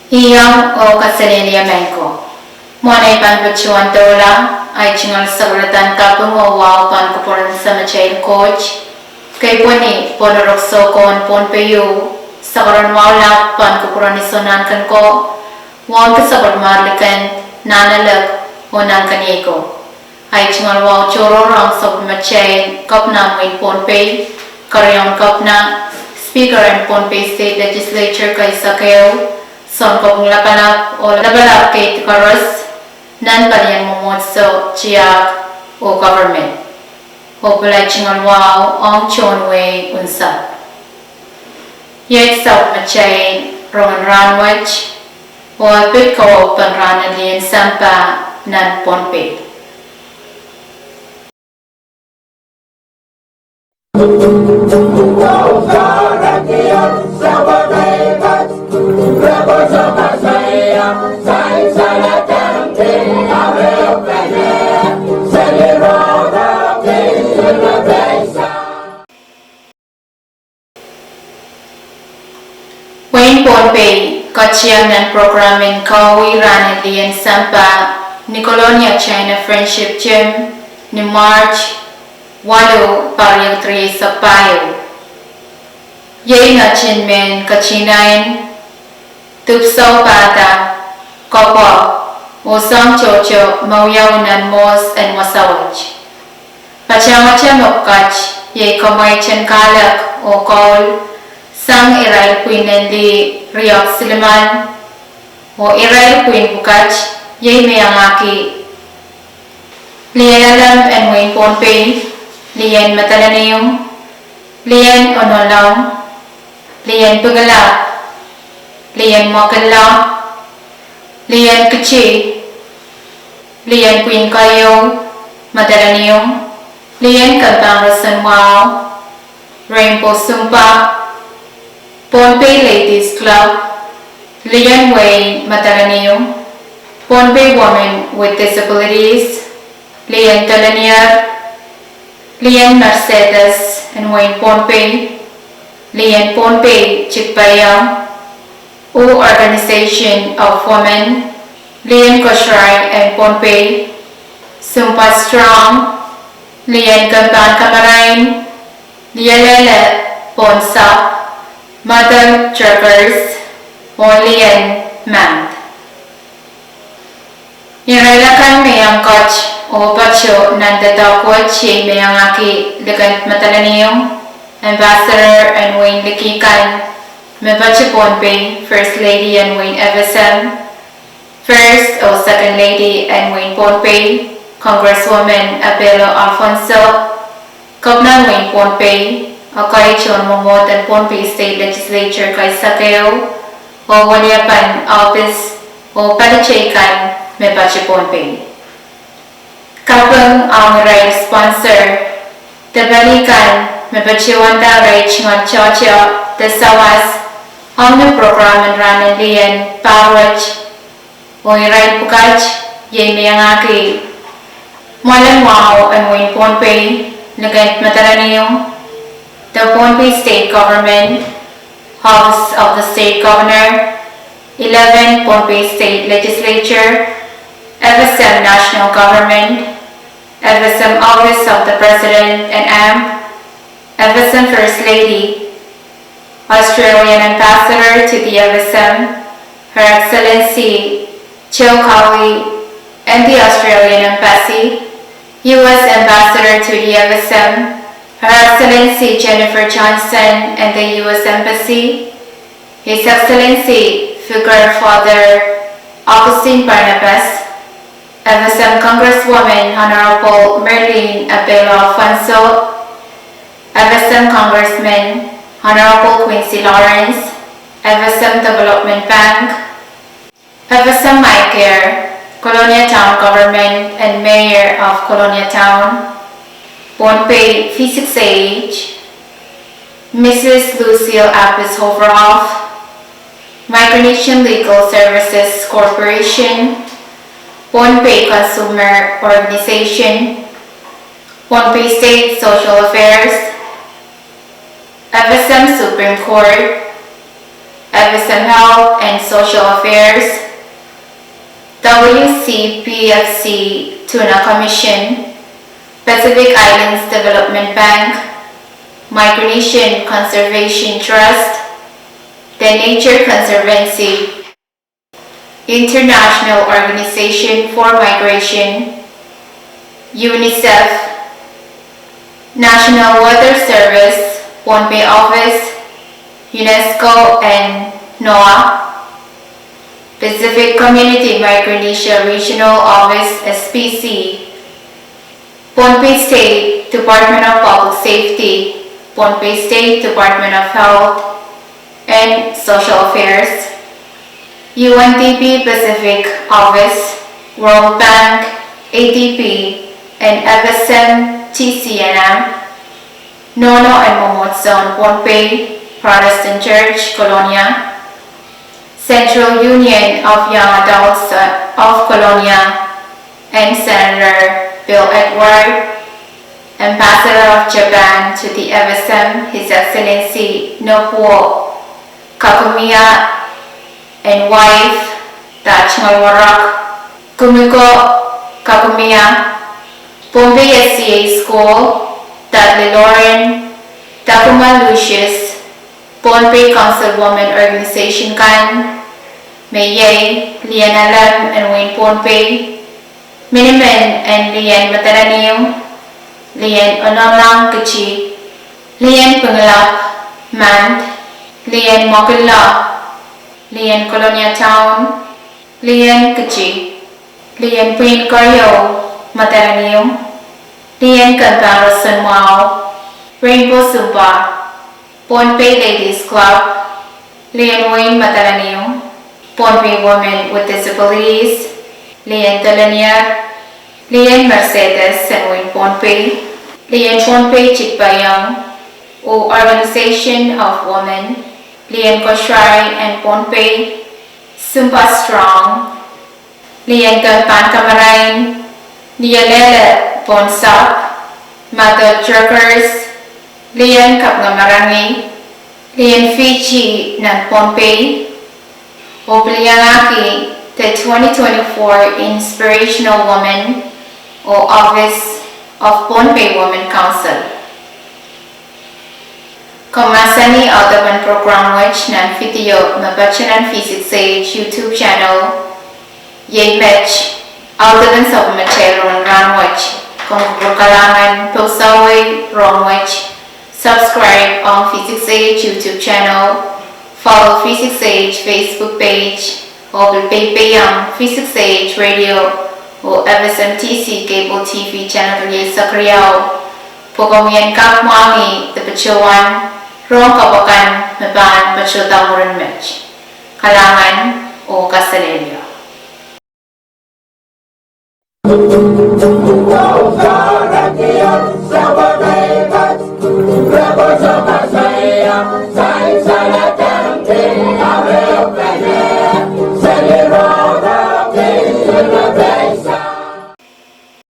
Iyang o kasaliliamenko. Monay panbachuan dola ay chingal sagratan kapung o wow pan kupuran sa machail coach. Kay puni ponorokso kon Pohnpei sagaran wala pan kupuran isonan kan ko. Wan kasabar marlikan nanalag o nan kanyeko. Ay chingal wow chororang sa machail kapna mwin Pohnpei. Karyong kapna Speaker and Pohnpei State Legislature kay Sakeo. Son ko kung lapanap o labalap kay Tikaros nan paliyang mumotso chiyak o government. O palay chingal wow ang chonway unsa. Yet sa machay Rongen ranwach o apit ko pan Rahn and Lien Sampah nan Pohnpei. Pohnpei, kachiyang ng programming Kawi Rahn and Lien Sampah ni Colonia China Friendship Gym ni March 8 pariyang 3 sa payo. Yay nga chinmen kachinain, tupsaw pata, kopo, usang chocho mauyaw nan mos and wasawaj. Pachamachan okach, yay kamay chan kalak o kol, sang iray puinen di Riyok Siliman o iray puin bukach yay mayangaki. Lien alam and Wayne Pohnpei, Lien matalanayong, Lien onolong, Lien pagala, Lien makala, Lien kachi, Lien puin kayo, matalanayong, Lien kantang rasan wow, Rainbow Sumpa, Pohnpei Ladies Club, Lien Wayne Matalanayong, Pohnpei Women with Disabilities, Lien Talanier, Lien Mercedes and Wayne Pohnpei, Lien Pohnpei Chikbayang, O Organization of Women, Lien Koshrai and Pohnpei, Sumpa Strong, Lien Kampan Kamarain, Lialele Ponsap, Mother Truckers, o Lien Mand. Irailakan mayang coach o bacho ng datakwat siya mayang aki Ligan Matalanayong, Ambassador and Wayne Likikan, may bacho Pohnpei, First Lady and Wayne Evesem, First o Second Lady and Wayne Pohnpei, Congresswoman Abelo Alfonso, Kopnang Wayne Pohnpei, o kay Chon Momot and Pohnpei State Legislature kay Sakeo o Waliapan Office o Palichaykan may bachi Pohnpei. Kapang ang ray sponsor, tabalikan may bachi wanda ray chingon chocho tasawas ang ng program ng Rahn and Lien Parwach o iray pukach yay mayangaki. Malang wow ang Wayne Pohnpei Ligan Matalanayong, the Pohnpei State Government, Office of the State Governor, 11 Pohnpei State Legislature, Evesem National Government, Evesem Office of the President and AMP, Evesem First Lady, Australian Ambassador to the Evesem, Her Excellency Chiu Kawi, and the Australian Embassy, U.S. Ambassador to the Evesem, Her Excellency Jennifer Johnson and the U.S. Embassy, His Excellency Figure Father Augustine Barnabas, Evesem Congresswoman Honorable Merlene Abelo Alfonso, Evesem Congressman Honorable Quincy Lawrence, Evesem Development Bank, Evesem MyCare, Colonia Town Government and Mayor of Colonia Town, Pohnpei Physics Age, Mrs. Lucille Apis Hoverhoff, Micronesian Legal Services Corporation, Pohnpei Consumer Organization, Pohnpei State Social Affairs, Evesem Supreme Court, Evesem FSM Health and Social Affairs, WCPFC Tuna Commission, Pacific Islands Development Bank, Micronesian Conservation Trust, the Nature Conservancy, International Organization for Migration, UNICEF, National Weather Service, Pohnpei Office, UNESCO and NOAA, Pacific Community Micronesia Regional Office SPC, Pohnpei State Department of Public Safety, Pohnpei State Department of Health and Social Affairs, UNDP Pacific Office, World Bank, ADB, and FSM TCNM, Nono and Momot Zone, Pohnpei, Protestant Church, Colonia, Central Union of Young Adults of Colonia, and Senator Bill Edward, Ambassador of Japan to the FSM, His Excellency Nobuo Kakumiya, and wife, Dachngal Warak, Kumiko Kakumiya, Pohnpei SCA School, Dudley Lauren, Takuma Lucius, Pohnpei Councilwoman Organization Kan, Maye, Lien Alam and Wayne Pohnpei, Miniman and Lien Mataranium, Lien Onamlang Kachi, Lien Pungalap, Mand, Lien Mokilla, Lien Colonia Town, Lien Kachi, Lien Queen Koryo, Mataranium, Lien Kantaro Sunwao, Rainbow Sampah, Pohnpei Ladies Club, Lien Wayne Mataranium, Pohnpei Women with Disabilities, Lien Talanier, Lien Mercedes and Wayne Pohnpei, Lien Pohnpei Chikbayang, O Organization of Women, Lien Koshrai and Pohnpei, Sampah Strong, Lien Kampan Kamarain, Nialele Ponsap, Mother Truckers, Lien Kapngamarangi, Lien Fiji ng Pohnpei, Obliangaki, the 2024 Inspirational Woman o Office of Pohnpei Women Council. Komasani Aldaban Program which nan video mabachanan Physics Age YouTube channel Yay Match Aldaban Sabmachero Rahn which kung kalangan Pilsaway Ron which subscribe on Physics Age YouTube channel, follow Physics Age Facebook page, or Pohnpei Physics Age Radio or FSMTC Cable TV channel sa Kriyaw. Pagamian kap mami the pachuan, rong kabakan maban pachutamuran match. Kalangan o kasalelyo. Revolution!